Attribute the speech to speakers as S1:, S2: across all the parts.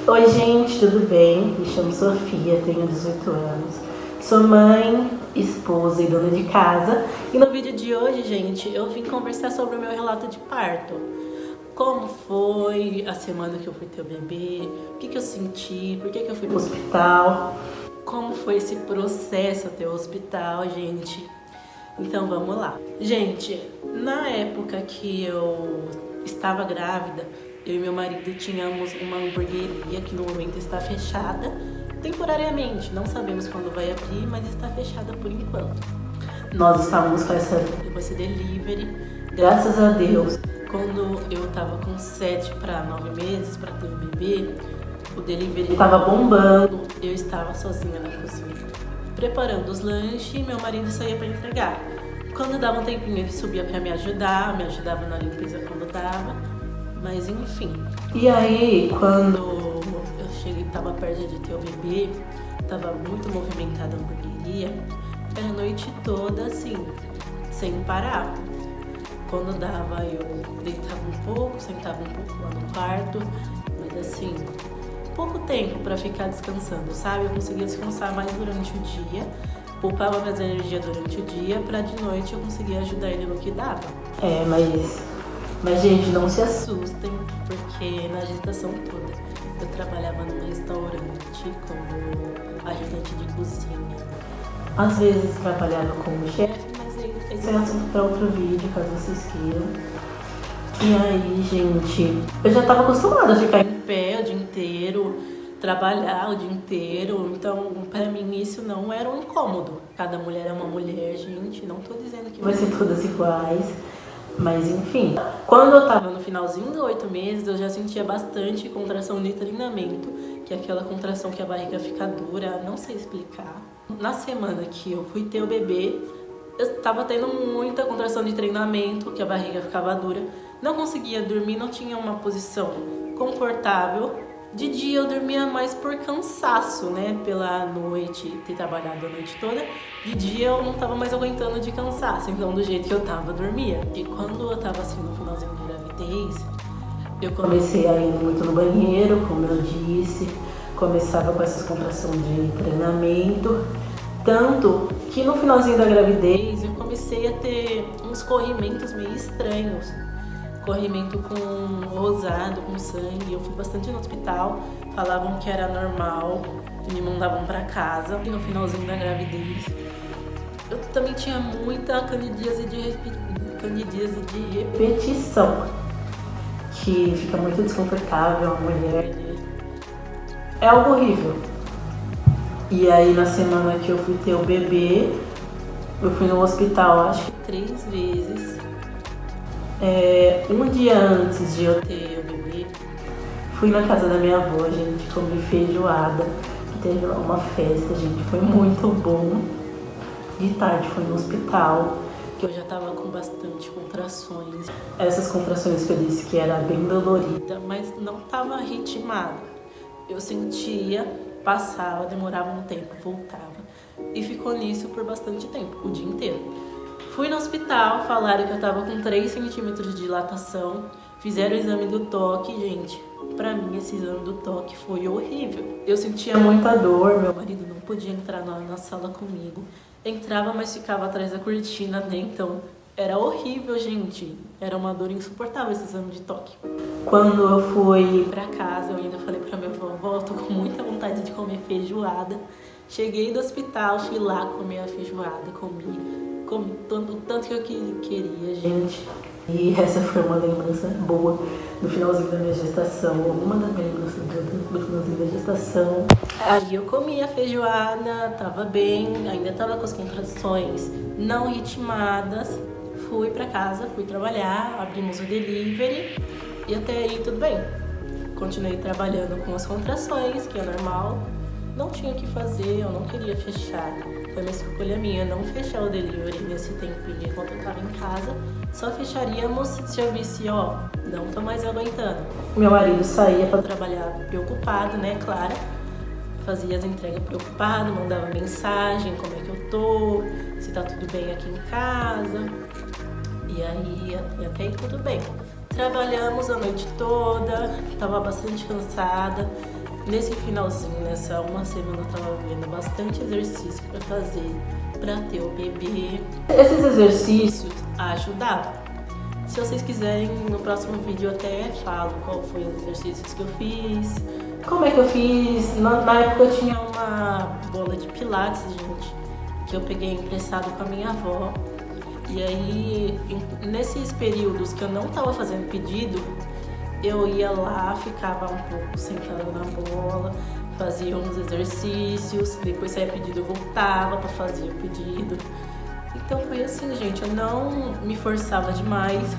S1: Oi gente, tudo bem? Me chamo Sofia, tenho 18 anos. Sou mãe, esposa e dona de casa. E no vídeo de hoje, gente, eu vim conversar sobre o meu relato de parto. Como foi a semana que eu fui ter o bebê, o que eu senti, por que eu fui pro hospital, como foi esse processo até o hospital, gente. Então vamos lá. Gente, na época que eu estava grávida, eu e meu marido tínhamos uma hamburgueria que no momento está fechada temporariamente. Não sabemos quando vai abrir, mas está fechada por enquanto. Nós estávamos com esse delivery, graças a Deus. Quando eu estava com 7 para 9 meses para ter um bebê, o delivery estava bombando. Eu estava sozinha na cozinha, preparando os lanches e meu marido saía para entregar. Quando dava um tempinho ele subia para me ajudava na limpeza quando dava, mas enfim. E aí quando eu cheguei, estava perto de ter o bebê, estava muito movimentada a hamburgueria, era a noite toda assim, sem parar. Quando dava eu deitava um pouco, sentava um pouco lá no quarto, mas assim, pouco tempo para ficar descansando, sabe? Eu conseguia descansar mais durante o dia, poupava minhas energias durante o dia, pra de noite eu conseguia ajudar ele no que dava. Mas gente, não se assustem, porque na gestação toda eu trabalhava num restaurante como ajudante de cozinha. Às vezes trabalhava como chefe, mas esse é assunto para outro vídeo, caso vocês queiram. E aí, gente, eu já estava acostumada a ficar em pé o dia inteiro, trabalhar o dia inteiro, então pra mim isso não era um incômodo. Cada mulher é uma mulher, gente, não tô dizendo que vai ser todas iguais, mas enfim. Quando eu tava no finalzinho dos 8 meses, eu já sentia bastante contração de treinamento, que é aquela contração que a barriga fica dura, não sei explicar. Na semana que eu fui ter o bebê, eu tava tendo muita contração de treinamento, que a barriga ficava dura, não conseguia dormir, não tinha uma posição confortável. De dia eu dormia mais por cansaço, né? Pela noite, ter trabalhado a noite toda. De dia eu não tava mais aguentando de cansaço, então do jeito que eu tava, eu dormia. E quando eu tava assim no finalzinho da gravidez, eu comecei a ir muito no banheiro, como eu disse. Começava com essas contrações de treinamento. Tanto que no finalzinho da gravidez eu comecei a ter uns corrimentos meio estranhos. Corrimento com rosado, com sangue. Eu fui bastante no hospital, falavam que era normal e me mandavam pra casa. E no finalzinho da gravidez eu também tinha muita candidíase de repetição, que fica muito desconfortável a mulher, né? É algo horrível. E aí na semana que eu fui ter o bebê, eu fui no hospital acho que 3 vezes. Um dia antes de eu ter o bebê, fui na casa da minha avó, gente, comi feijoada, que teve lá uma festa, gente, foi muito bom. De tarde fui no hospital, que eu já tava com bastante contrações. Essas contrações que eu disse que era bem dolorida, mas não tava ritmada. Eu sentia, passava, demorava um tempo, voltava. E ficou nisso por bastante tempo, o dia inteiro. Fui no hospital, falaram que eu tava com 3 centímetros de dilatação. Fizeram o exame do toque, gente. Pra mim, esse exame do toque foi horrível. Eu sentia muita dor, meu marido não podia entrar na sala comigo. Entrava, mas ficava atrás da cortina, né? Então, era horrível, gente. Era uma dor insuportável esse exame de toque. Quando eu fui pra casa, eu ainda falei pra minha avó, tô com muita vontade de comer feijoada. Cheguei do hospital, fui lá comer a feijoada, comi o tanto que eu queria, gente. E essa foi uma lembrança boa do finalzinho da minha gestação, uma das minhas lembranças do finalzinho da gestação. Aí eu comi a feijoada, tava bem, ainda tava com as contrações não ritmadas. Fui pra casa, fui trabalhar, abrimos o delivery e até aí tudo bem. Continuei trabalhando com as contrações, que é normal. Não tinha o que fazer, eu não queria fechar. Foi uma escolha minha não fechar o delivery nesse tempinho enquanto eu tava em casa. Só fecharíamos se eu visse, ó, não tô mais aguentando. Meu marido saía pra trabalhar preocupado, né, Clara? Fazia as entregas preocupado, mandava mensagem, como é que eu tô, se tá tudo bem aqui em casa. E aí, até aí tudo bem. Trabalhamos a noite toda, tava bastante cansada. nesse finalzinho, nessa uma semana, eu tava vendo bastante exercício pra fazer pra ter o bebê. Esses exercícios ajudavam. Se vocês quiserem, no próximo vídeo eu até falo qual foi os exercícios que eu fiz, como é que eu fiz. Na época eu tinha uma bola de pilates, gente, que eu peguei emprestado com a minha avó. E aí, nesses períodos que eu não tava fazendo pedido, eu ia lá, ficava um pouco sentada na bola, fazia uns exercícios, depois saía pedido, eu voltava pra fazer o pedido. Então foi assim, gente, eu não me forçava demais.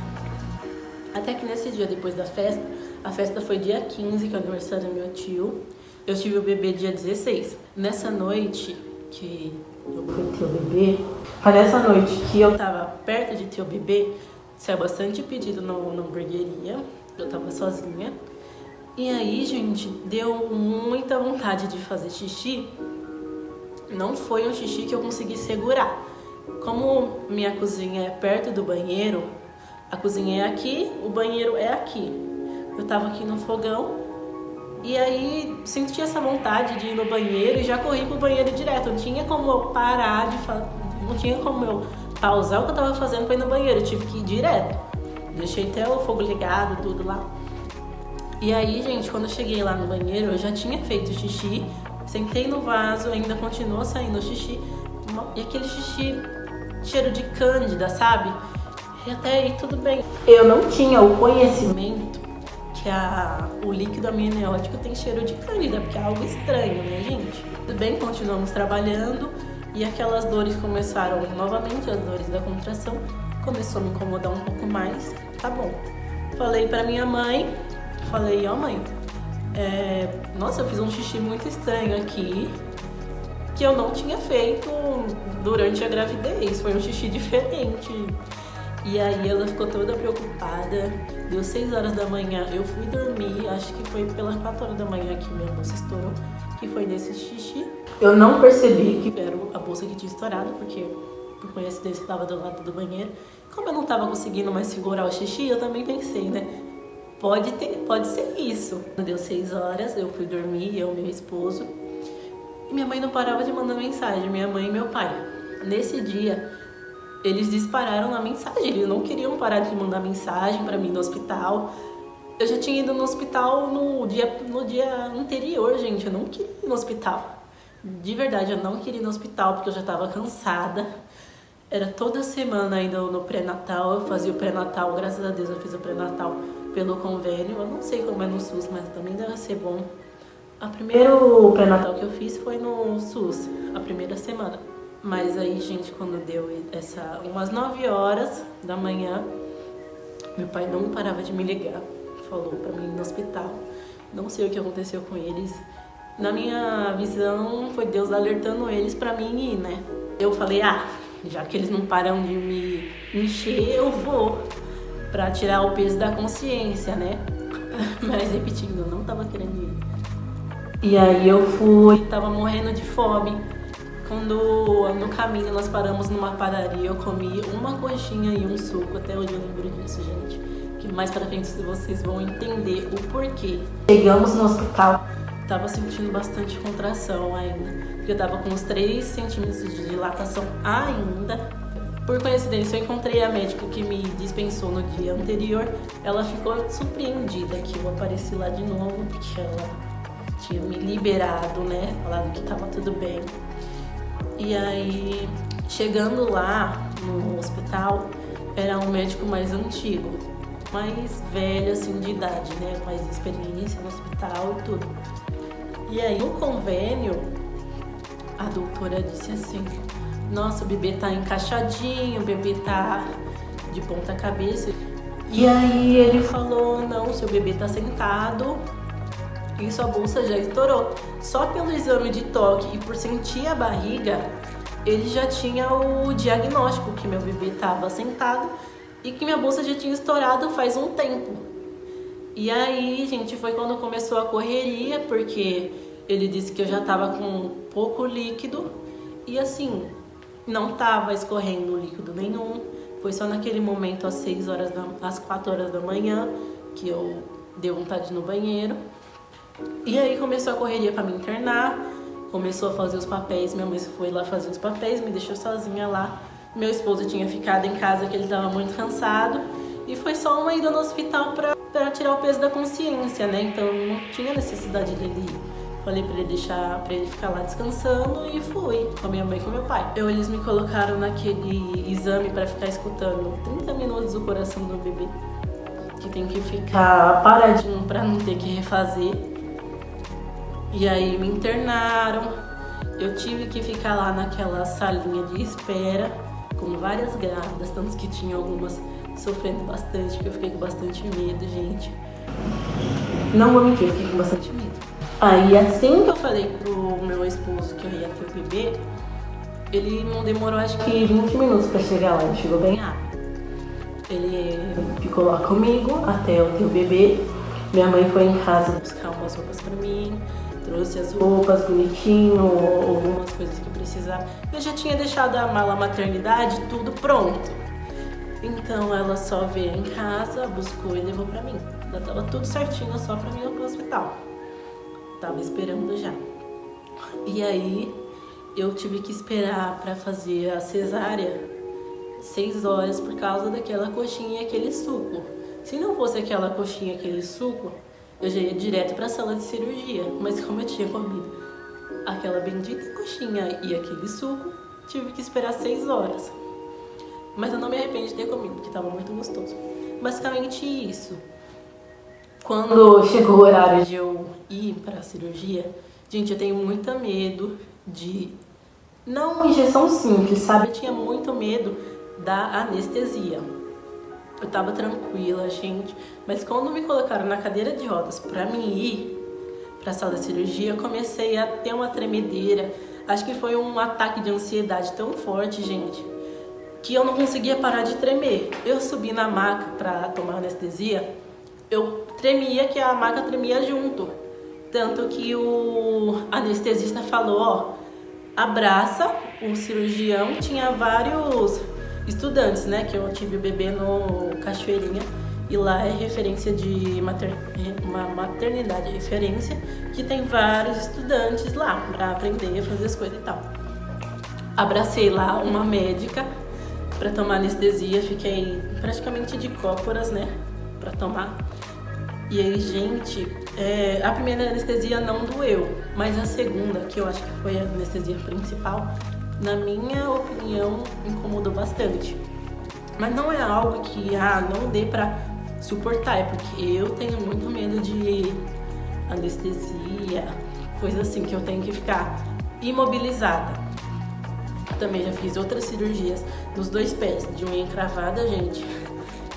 S1: Até que nesse dia, depois da festa, a festa foi dia 15, que é o aniversário do meu tio. Eu tive o bebê dia 16. Nessa noite que eu fui ter o bebê, foi nessa noite que eu tava perto de ter o bebê, saiu bastante pedido na hamburgueria, eu tava sozinha. E aí, gente, deu muita vontade de fazer xixi. Não foi um xixi que eu consegui segurar. Como minha cozinha é perto do banheiro, a cozinha é aqui, o banheiro é aqui. Eu tava aqui no fogão e aí senti essa vontade de ir no banheiro e já corri pro banheiro direto. Não tinha como eu parar de fazer, não tinha como eu pausar o que eu tava fazendo pra ir no banheiro. Eu tive que ir direto. Deixei até o fogo ligado, tudo lá. E aí, gente, quando eu cheguei lá no banheiro, eu já tinha feito xixi, sentei no vaso, ainda continuou saindo xixi, e aquele xixi cheiro de cândida, sabe? E até aí tudo bem. Eu não tinha o conhecimento que o líquido amniótico tem cheiro de cândida, porque é algo estranho, né, gente? Tudo bem, continuamos trabalhando e aquelas dores começaram novamente, as dores da contração, começou a me incomodar um pouco mais, tá bom. Falei pra minha mãe, falei, ó mãe, nossa, eu fiz um xixi muito estranho aqui, que eu não tinha feito durante a gravidez, foi um xixi diferente. E aí ela ficou toda preocupada, deu 6 horas da manhã, eu fui dormir, acho que foi pelas 4 horas da manhã que minha bolsa estourou, que foi nesse xixi. Eu não percebi que era a bolsa que tinha estourado, porque por coincidência estava do lado do banheiro. Como eu não estava conseguindo mais segurar o xixi, eu também pensei, né? Pode ser isso. Deu 6 horas, eu fui dormir, eu e meu esposo. E minha mãe não parava de mandar mensagem, minha mãe e meu pai. Nesse dia, eles dispararam na mensagem, eles não queriam parar de mandar mensagem pra mim no hospital. Eu já tinha ido no hospital no dia anterior, gente, eu não queria ir no hospital. De verdade, eu não queria ir no hospital porque eu já tava cansada. Era toda semana ainda no pré-natal, eu fazia o pré-natal, graças a Deus eu fiz o pré-natal pelo convênio. Eu não sei como é no SUS, mas também deve ser bom. O primeiro pré-natal que eu fiz foi no SUS, a primeira semana. Mas aí, gente, quando deu umas 9 horas da manhã, meu pai não parava de me ligar. Falou pra mim ir no hospital. Não sei o que aconteceu com eles. Na minha visão, foi Deus alertando eles pra mim ir, né? Eu falei, já que eles não param de me encher, eu vou. Pra tirar o peso da consciência, né? Mas repetindo, eu não tava querendo ir. E aí eu fui, tava morrendo de fome. Quando no caminho nós paramos numa padaria, eu comi uma coxinha e um suco. Até hoje eu lembro disso, gente. Que mais pra frente vocês vão entender o porquê. Chegamos no hospital, tava sentindo bastante contração ainda. Porque eu tava com uns 3 centímetros de dilatação ainda. Por coincidência, eu encontrei a médica que me dispensou no dia anterior. Ela ficou surpreendida que eu apareci lá de novo, porque ela tinha me liberado, né? Falado que tava tudo bem. E aí, chegando lá no hospital, era um médico mais antigo, mais velho, assim, de idade, né? Mais experiência no hospital e tudo. E aí, no convênio, a doutora disse assim, nossa, o bebê tá encaixadinho, o bebê tá de ponta cabeça. E aí ele falou, não, seu bebê tá sentado e sua bolsa já estourou. Só pelo exame de toque e por sentir a barriga, ele já tinha o diagnóstico que meu bebê tava sentado e que minha bolsa já tinha estourado faz um tempo. E aí, gente, foi quando começou a correria, porque ele disse que eu já tava com pouco líquido e assim, não tava escorrendo líquido nenhum. Foi só naquele momento às 4 horas da manhã que eu dei vontade no banheiro. E aí começou a correria pra me internar, começou a fazer os papéis, minha mãe foi lá fazer os papéis, me deixou sozinha lá. Meu esposo tinha ficado em casa que ele tava muito cansado e foi só uma ida no hospital pra tirar o peso da consciência, né? Então não tinha necessidade dele ir. Falei pra ele ficar lá descansando e fui com a minha mãe e com meu pai. Eles me colocaram naquele exame pra ficar escutando 30 minutos o coração do bebê, que tem que ficar paradinho pra não ter que refazer. E aí me internaram, eu tive que ficar lá naquela salinha de espera com várias grávidas, tanto que tinha algumas sofrendo bastante, que eu fiquei com bastante medo, gente. Não vou mentir, eu fiquei com bastante medo. Aí assim que eu falei pro meu esposo que eu ia ter o bebê, ele não demorou acho que 20 minutos pra chegar lá, ele chegou bem rápido. Ele ficou lá comigo até eu ter o bebê. Minha mãe foi em casa buscar umas roupas pra mim, trouxe as roupas bonitinho, algumas coisas que eu precisava. Eu já tinha deixado a mala maternidade tudo pronto. Então ela só veio em casa, buscou e levou pra mim. Já tava tudo certinho, só pra mim ir pro hospital. Tava esperando já. E aí eu tive que esperar pra fazer a cesárea 6 horas por causa daquela coxinha e aquele suco. Se não fosse aquela coxinha e aquele suco, eu já ia direto pra sala de cirurgia. Mas como eu tinha comido aquela bendita coxinha e aquele suco, tive que esperar 6 horas. Mas eu não me arrependo de ter comido, porque tava muito gostoso. Basicamente isso. Quando chegou o horário de eu ir pra cirurgia, gente, eu tenho muito medo de... Não uma injeção simples, sabe? Eu tinha muito medo da anestesia. Eu tava tranquila, gente, mas quando me colocaram na cadeira de rodas pra mim ir pra sala de cirurgia, eu comecei a ter uma tremedeira. Acho que foi um ataque de ansiedade tão forte, gente, que eu não conseguia parar de tremer. Eu subi na maca pra tomar anestesia, eu tremia, que a maca tremia junto. Tanto que o anestesista falou, ó, abraça, o cirurgião tinha vários estudantes, né, que eu tive o bebê no Cachoeirinha, e lá é referência de uma maternidade referência, que tem vários estudantes lá pra aprender a fazer as coisas e tal. Abracei lá uma médica pra tomar anestesia, fiquei praticamente de cócoras, né, pra tomar. E aí, gente, a primeira anestesia não doeu, mas a segunda, que eu acho que foi a anestesia principal, na minha opinião, incomodou bastante. Mas não é algo que não dê pra suportar, é porque eu tenho muito medo de anestesia, coisa assim, que eu tenho que ficar imobilizada. Também já fiz outras cirurgias nos 2 pés, de unha encravada, gente.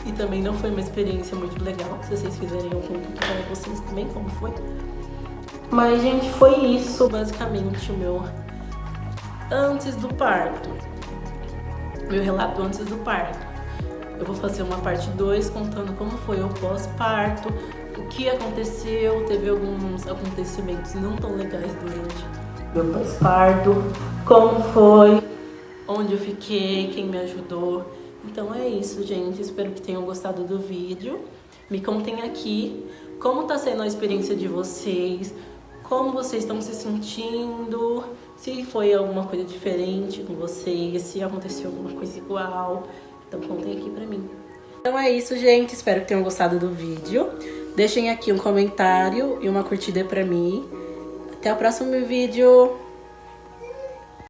S1: E também não foi uma experiência muito legal. Se vocês quiserem, eu conto aqui para vocês também como foi. Mas, gente, foi isso, basicamente, o meu antes do parto. Meu relato antes do parto. Eu vou fazer uma parte 2 contando como foi o pós-parto, o que aconteceu, teve alguns acontecimentos não tão legais durante meu pós-parto, como foi, onde eu fiquei, quem me ajudou. Então é isso, gente. Espero que tenham gostado do vídeo. Me contem aqui como tá sendo a experiência de vocês, como vocês estão se sentindo, se foi alguma coisa diferente com vocês, se aconteceu alguma coisa igual. Então contem aqui pra mim. Então é isso, gente. Espero que tenham gostado do vídeo. Deixem aqui um comentário e uma curtida pra mim. Até o próximo vídeo.